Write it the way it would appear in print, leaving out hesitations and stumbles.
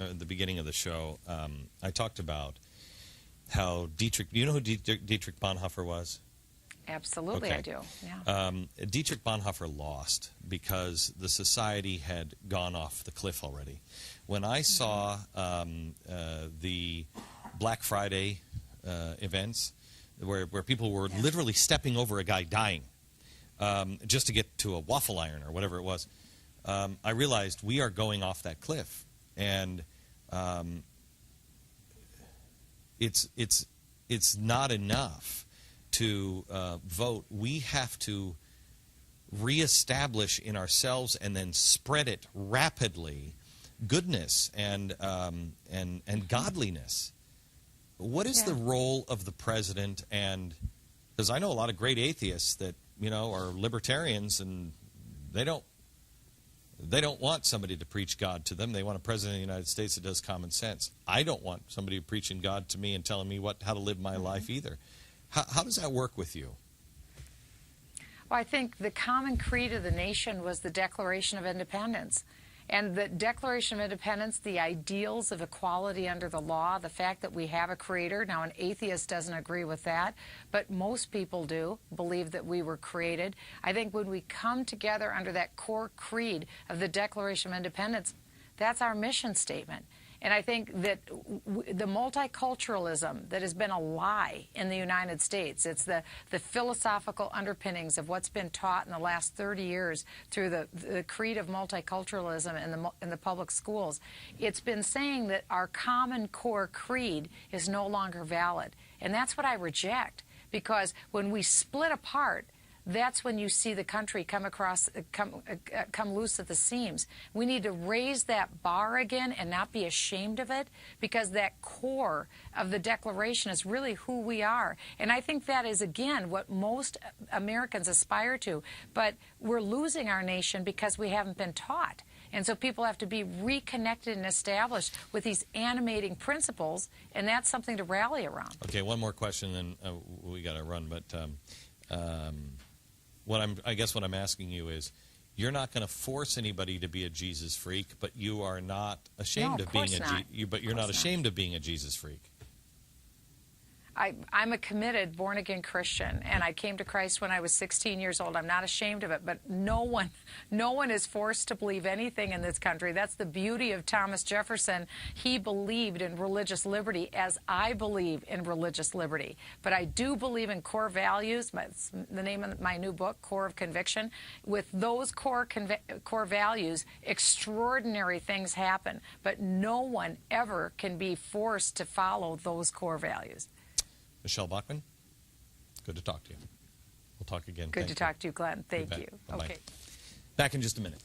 at the beginning of the show, I talked about how Dietrich, you know who Dietrich Bonhoeffer was? Absolutely, okay. I do. Yeah. Dietrich Bonhoeffer lost because the society had gone off the cliff already. When I saw the Black Friday events, where people were literally stepping over a guy dying just to get to a waffle iron or whatever it was, I realized we are going off that cliff, and it's not enough to vote. We have to reestablish in ourselves and then spread it rapidly goodness and godliness. What is the role of the president? And because I know a lot of great atheists that are libertarians, and they don't want somebody to preach God to them. They want a president of the United States that does common sense. I don't want somebody preaching God to me and telling me how to live my life either. How does that work with you? Well, I think the common creed of the nation was the Declaration of Independence. And the Declaration of Independence, the ideals of equality under the law, the fact that we have a creator. Now, an atheist doesn't agree with that, but most people do believe that we were created. I think when we come together under that core creed of the Declaration of Independence, that's our mission statement. And I think that the multiculturalism that has been a lie in the United States, it's the philosophical underpinnings of what's been taught in the last 30 years through the creed of multiculturalism in the public schools. It's been saying that our common core creed is no longer valid. And that's what I reject, because when we split apart, that's when you see the country come loose at the seams. We need to raise that bar again and not be ashamed of it, because that core of the Declaration is really who we are. And I think that is, again, what most Americans aspire to. But we're losing our nation because we haven't been taught. And so people have to be reconnected and established with these animating principles, and that's something to rally around. Okay, one more question, and we got to run. But I guess what I'm asking you is, you're not going to force anybody to be a Jesus freak, but you are not ashamed of being not ashamed of being a Jesus freak. I'm a committed, born-again Christian, and I came to Christ when I was 16 years old. I'm not ashamed of it, but no one is forced to believe anything in this country. That's the beauty of Thomas Jefferson. He believed in religious liberty as I believe in religious liberty. But I do believe in core values. That's the name of my new book, Core of Conviction. With those core values, extraordinary things happen, but no one ever can be forced to follow those core values. Michele Bachmann, good to talk to you. We'll talk again. Good to talk to you, Glenn. Thank you. Bye-bye. Okay. Back in just a minute.